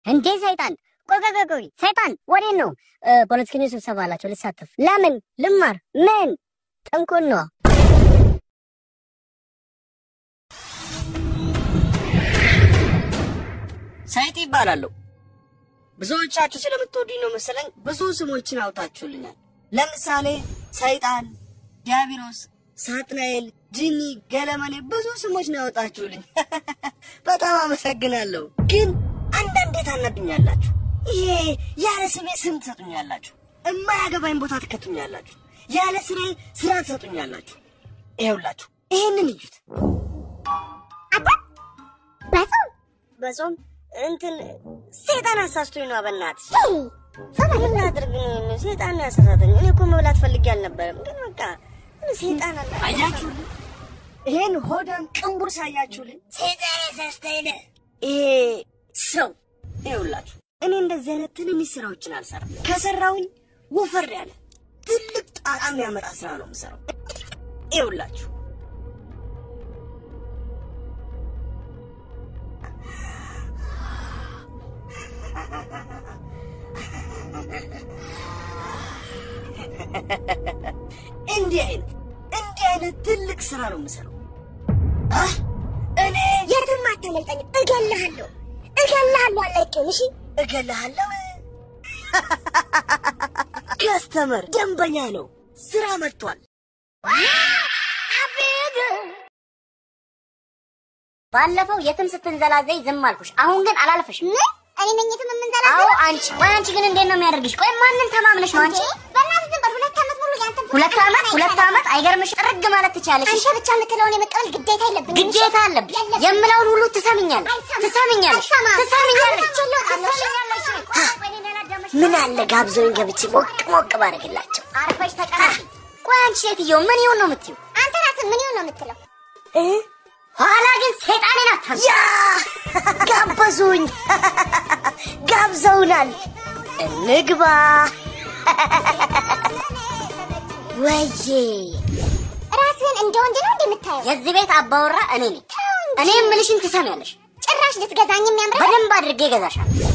እንዴ ሰይጣን ቆይ ሰይጣን ወዴት ነው? ፖለቲከኛ ስብሰባ አላቸው ልሳተፍ። ለምን ልማር? ምን ተንኮል ነው? ሰይጣን ይባላል። ብዙዎቻችሁ ስለምትወዱኝ ነው መሰለኝ ብዙ ስሞችን አውጣችሁልኛል። ለምሳሌ ሰይጣን፣ ዲያብሎስ፣ ሳጥናኤል፣ ጂኒ፣ ገለመኔ ብዙ ስሞች ነው ያወጣችሁልኝ። በጣም አመሰግናለሁ። ግን አንዳንዴ ታነዱኛላችሁ። ይሄ ያለ ስሜ ስም ትሰጡኛላችሁ። የማያገባኝ ቦታ ትከቱኛላችሁ። ያለ ስራዬ ስራ ትሰጡኛላችሁ። ይኸውላችሁ ይሄንን እዩት። አባ በጾም እንትን ሰይጣን አሳስቶኝ ነው በእናትሽ። ሰማኝ እናድርግ ነው ሰይጣን ያሳሳተኝ። እኔ እኮ መብላት ፈልጌ አልነበረም። ግን በቃ ሰይጣን አለ። አያችሁ ይሄን ሆዳም ቅንቡር ሳያችሁልኝ ሰይጣን ያሳስተኝ። ይሄ ሰው ይኸውላችሁ እኔ እንደዚህ አይነት ትንሽ ስራዎችን አልሰራም። ከሰራውኝ ወፈር ያለ ትልቅ ጣዕም ያመጣ ስራ ነው የምሰራው። ይኸውላችሁ እንዲህ አይነት ትልቅ ስራ ነው የምሰራው። እኔ የትም አታመልጠኝ። እገልሃለሁ አለቀኝ። እሺ እገልሃለሁ። ከስተመር ደንበኛ ነው። ስራ መጥቷል። ባለፈው የትም ስትንዘላዘይ ዝም አልኩሽ። አሁን ግን አላልፈሽም። እኔ ነኝ የትም የምንዘላዘው? አዎ አንቺ ግን እንዴት ነው የሚያደርግሽ? ቆይ ማንን ተማምነሽ ነው አንቺ? በእናትህ ዝም በል። 2 ዓመት ሙሉ ያንተ ሁለት ዓመት አይገርምሽ? ጥርግ ማለት ትቻለሽ። አንተ ብቻ የምትለውን የመቀበል ግዴታ የለብኝም። ግዴታ አለብሽ። የምለውን ሁሉ ትሰምኛለሽ። ምን አለ ጋብዞኝ ገብቼ ሞቅ ባረግላቸው። አርፈሽ ተቀመጪ። ቆይ አንቺ ሴትዮ ምን ይሁን ነው የምትይው? አንተ ራስህ ምን ይሁን ነው የምትለው? ኋላ ግን ሰይጣኔን አታም ያ ጋበዙኝ። ጋብዘውናል። እንግባ። ወይዬ ራስህን እንደ ወንድ ነው እንደምታየው? የዚህ ቤት አባወራ እኔ ነኝ። እኔ የምልሽን ትሰሚያለሽ። ጭራሽ ልትገዛኝ የሚያምረው? በደንብ አድርጌ እገዛሻለሁ።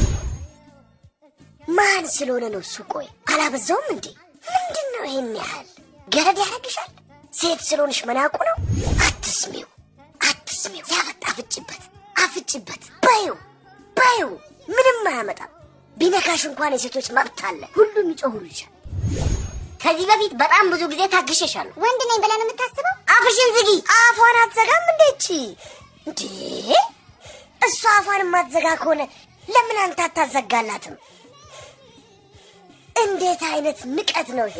ማን ስለሆነ ነው እሱ? ቆይ አላበዛውም እንዴ? ምንድነው ይሄን ያህል ገረድ ያደርግሻል? ሴት ስለሆንሽ መናቁ ነው? አትስሚው። ያፈጣ አፍጭበት። በዩ ምንም አያመጣም። ቢነካሽ እንኳን የሴቶች መብት አለ። ሁሉም ይጮሁልሻል። ከዚህ በፊት በጣም ብዙ ጊዜ ታግሼሻለሁ። ወንድ ነኝ ብለህ ነው የምታስበው? አፍሽን ዝጊ። አፏን አትዘጋም እንዴ? እንዴ እሷ አፏን ማትዘጋ ከሆነ ለምን አንተ አታዘጋላትም? እንዴት አይነት ንቀት ነው ይሄ?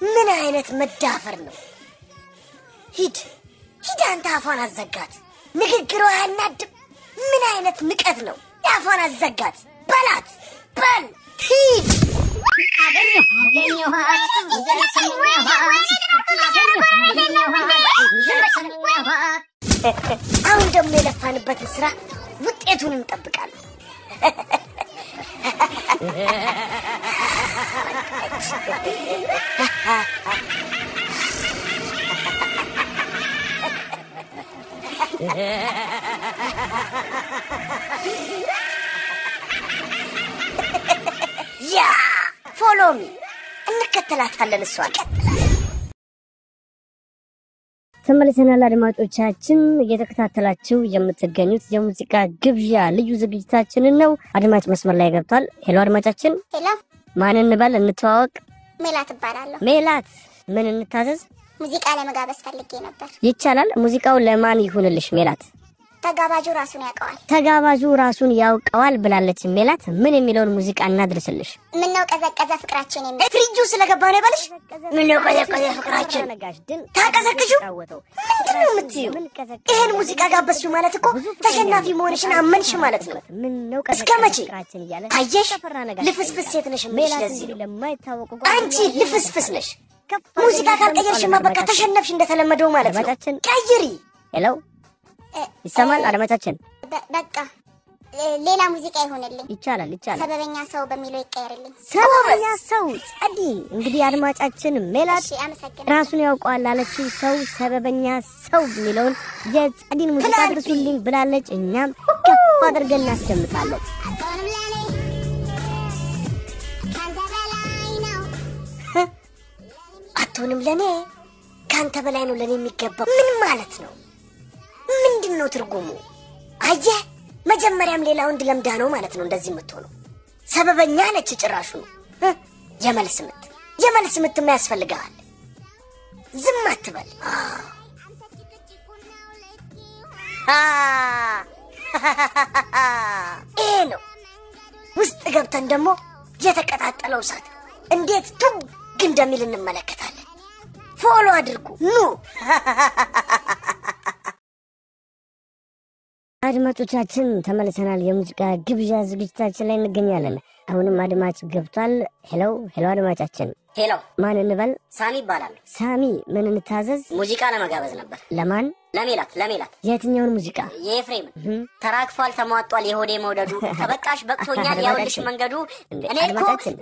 ምን አይነት መዳፈር ነው? ሂድ አንተ አፏን አዘጋት። ንግግሯ አያናድም? ምን አይነት ንቀት ነው? አፏን አዘጋት። በላት በል ሂድ። አሁን ደግሞ የለፋንበትን ስራ ውጤቱን እንጠብቃለን። ያ ፎሎ ሚ እንከተላታለን። እሷ ተመልሰናል። አድማጮቻችን እየተከታተላችሁ የምትገኙት የሙዚቃ ግብዣ ልዩ ዝግጅታችንን ነው። አድማጭ መስመር ላይ ገብቷል። ሄሎ አድማጫችን። ሄሎ ማን እንበል? እንተዋወቅ። ሜላት እባላለሁ። ሜላት ምን እንታዘዝ? ሙዚቃ ለመጋበዝ ፈልጌ ነበር። ይቻላል። ሙዚቃው ለማን ይሁንልሽ ሜላት? ተጋባዡ ራሱን ያውቀዋል። ተጋባዡ ራሱን ያውቀዋል ብላለች ሜላት። ምን የሚለውን ሙዚቃ እናድርስልሽ? ምን ነው ቀዘቀዘ ፍቅራችን የሚል ፍሪጁ ስለገባ ነው ባልሽ? ምን ነው ቀዘቀዘ ፍቅራችን ታቀዘቅዡ? ምንድን ነው የምትይው? ይሄን ሙዚቃ ጋበዝሽው ማለት እኮ ተሸናፊ መሆንሽን አመንሽ ማለት ነው። እስከ መቼ አየሽ? ልፍስፍስ ሴት ነሽ። ለዚህ አንቺ ልፍስፍስ ነሽ። ሙዚቃ ካልቀየርሽማ በቃ ተሸነፍሽ እንደተለመደው ማለት ነው። ቀይሪ። ሄሎ ይሰማል አድማጫችን? በቃ ሌላ ሙዚቃ ይሆንልኝ። ይቻላል። ሰበበኛ ሰው በሚለው ይቀየርልኝ። ሰበበኛ ሰው ጸዲ። እንግዲህ አድማጫችን ሜላት ራሱን ያውቀዋል አለችው። ሰበበኛ ሰው የሚለውን የጸዲን ሙዚቃ ድርሱልኝ ብላለች። እኛም ከፍ አድርገን እናስደምጣለን። ባትሆንም ለኔ ካንተ በላይ ነው ለኔ የሚገባው ምን ማለት ነው ምንድነው ትርጉሙ አየህ መጀመሪያም ሌላ ወንድ ለምዳ ነው ማለት ነው እንደዚህ የምትሆነው ሰበበኛ ነች ጭራሹ የመልስ ምት የሚያስፈልጋል ዝም አትበል ነው ውስጥ ገብተን ደግሞ የተቀጣጠለው እሳት እንዴት ቱግ እንደሚል እንመለከታለን ፎሎ አድርጉ ኑ አድማጮቻችን ተመልሰናል የሙዚቃ ግብዣ ዝግጅታችን ላይ እንገኛለን አሁንም አድማጭ ገብቷል ሄሎ አድማጫችን ሄሎ ማን እንበል ሳሚ ይባላል ሳሚ ምን እንታዘዝ ሙዚቃ ለመጋበዝ ነበር ለማን ለሜላት የትኛውን ሙዚቃ የኤፍሬም ተራክፏል ተሟጧል የሆዴ መውደዱ ተበቃሽ በቅቶኛል ያውልሽ መንገዱ እኔ አድማጫችን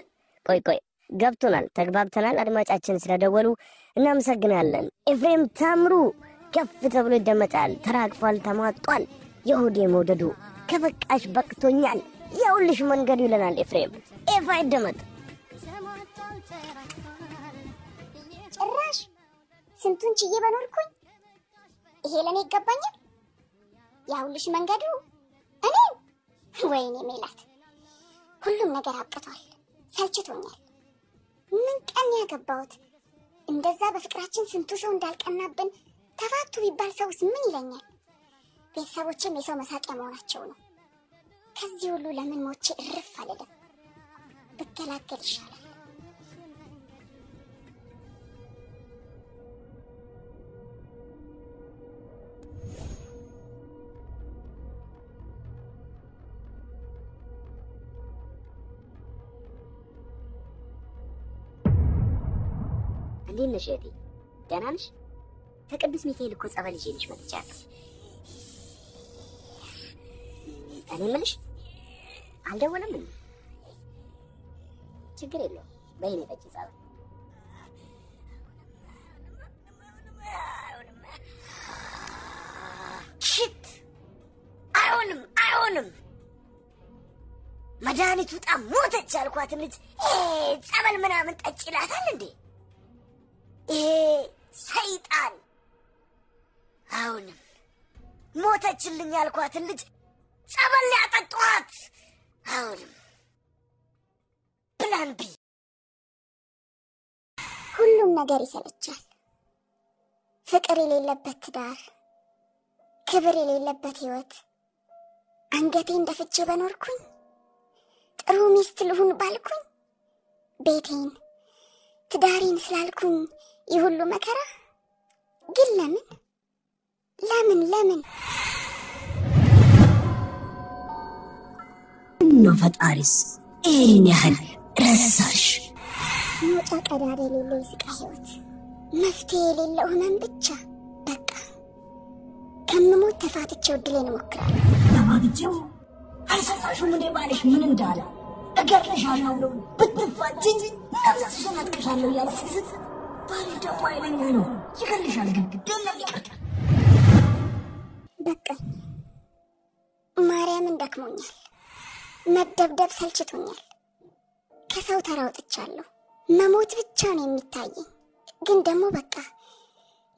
ቆይ ገብቶናል ተግባብተናል አድማጫችን ስለደወሉ እናመሰግናለን ኤፍሬም ታምሩ ከፍ ተብሎ ይደመጣል ተራክፏል ተሟጧል የሆዴ መውደዱ ከበቃሽ በቅቶኛል ያውልሽ መንገዱ ይለናል ኤፍሬም ኤፋ ይደመጥ ጭራሽ ስንቱን ችዬ በኖርኩኝ ይሄ ለኔ ይገባኛል ያውልሽ መንገዱ እኔ ወይኔ ሜላት ሁሉም ነገር አብቅቷል ሰልችቶኛል ምን ቀን ያገባሁት እንደዛ በፍቅራችን ስንቱ ሰው እንዳልቀናብን ተፋቱ ቢባል ሰውስ ምን ይለኛል ቤተሰቦቼም የሰው መሳቂያ መሆናቸው ነው ከዚህ ሁሉ ለምን ሞቼ እርፍ አልልም ብገላገል ይሻላል እንዴት ነሽ እህቴ ደህና ነሽ ከቅዱስ ሚካኤል እኮ ጸበል ይዤልሽ መጥቻለሁ እኔ ምንሽ አልደወለም ምን ችግር የለውም በይኔ ጠጪ ጸበል ሽት አይሆንም መድኃኒቱ ጣም ሞተች አልኳት ልጅ ጸበል ምናምን ጠጪ ይላታል እንዴ ሰይጣን አሁንም ሞተችልኝ ያልኳት ልጅ ጸበል ያጠጧት አሁንም ፕላን ቢ ሁሉም ነገር ይሰለቻል ፍቅር የሌለበት ትዳር ክብር የሌለበት ህይወት አንገቴን ደፍቼ በኖርኩኝ ጥሩ ሚስት ልሁን ባልኩኝ ቤቴን ትዳሬን ስላልኩኝ ይሁሉ መከራ ግን ለምን ነው ፈጣሪስ ይሄን ያህል ረሳሽ ሞጫ ቀዳዳ የሌለው ስቃይ ህይወት መፍትሄ የሌለው ህመም ብቻ በቃ ከመሞት ተፋትቼው ድሌን እሞክራለሁ ተፋትቼው አልሰማሽም እንዴ ባልሽ ምን እንዳለ እገርልሻለሁ ብትፋጅኝ ነፍስሽን አጥቅሻለሁ ያለ ሲስት ባል ደግሞ አይለኛ ነው ይገልሻል ግን ደለም ይቀርታ በቃ ማርያምን ደክሞኛል መደብደብ ሰልችቶኛል ከሰው ተራውጥቻለሁ መሞት ብቻ ነው የሚታየኝ ግን ደግሞ በቃ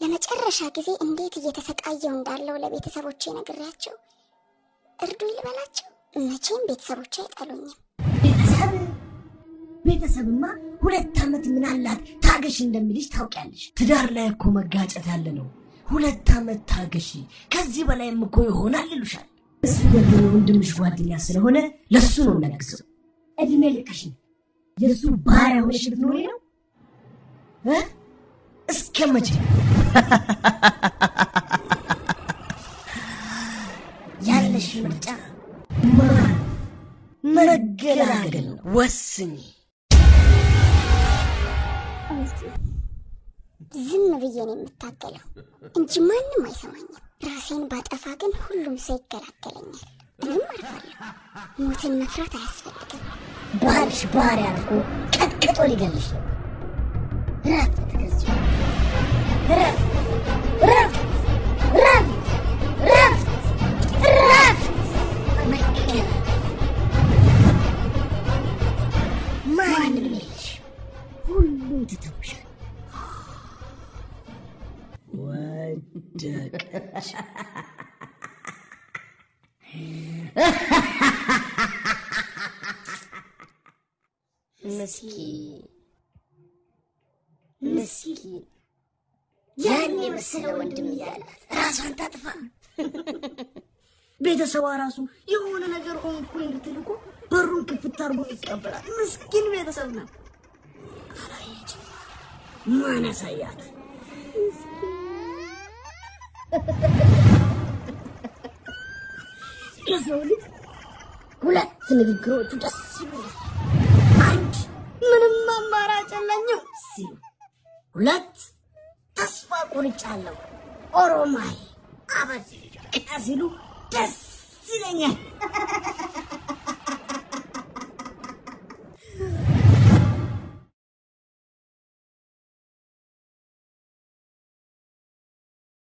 ለመጨረሻ ጊዜ እንዴት እየተሰቃየው እንዳለው ለቤተሰቦቼ ነግሬያቸው እርዱ ይልበላቸው መቼም ቤተሰቦቼ አይጠሉኝም ቤተሰብማ 2 አመት ምን አላት ታገሽ እንደሚልሽ ታውቂያለሽ ትዳር ላይ እኮ መጋጨት ያለ ነው 2 አመት ታገሺ ከዚህ በላይም እኮ ይሆናል ይሉሻል እሱ ደግሞ ወንድምሽ ጓደኛ ስለሆነ ለሱ ነው ነገሰው እድሜ ልክሽን የሱ ባሪያ ሆነሽ ልትኖሪ ነው እስከመቼ ያለሽ ምርጫ መገላገል ነው ወስኝ ዝም ብዬ ነው የምታገለው እንጂ ማንም አይሰማኝም ራሴን ባጠፋ ግን ሁሉም ሰው ይገላገለኛል እኔም አርፋለሁ ሞትን መፍራት አያስፈልግም ባልሽ ባሪያ እኮ ቀጥቅጦ ሊገልሽ ነው ረፍት ማንም የለሽ ሁሉም ትተውሻል ደቀች مسكين يعني مسألة وندم يالات راسان تطفى بيت سوا راسو يهونا نجر كلين بتلقو برون كيف تربو يقبلات مسكين بيت سونا رايج ما انا سيات يزولت ሁለት ንግግሮቹ ደስ ይላል አንድ ምንም አማራጭ የለኝም ሲል ሁለት ተስፋ ቆርጫለሁ ኦሮማይ አበቃ ሲሉ ደስ ይለኛል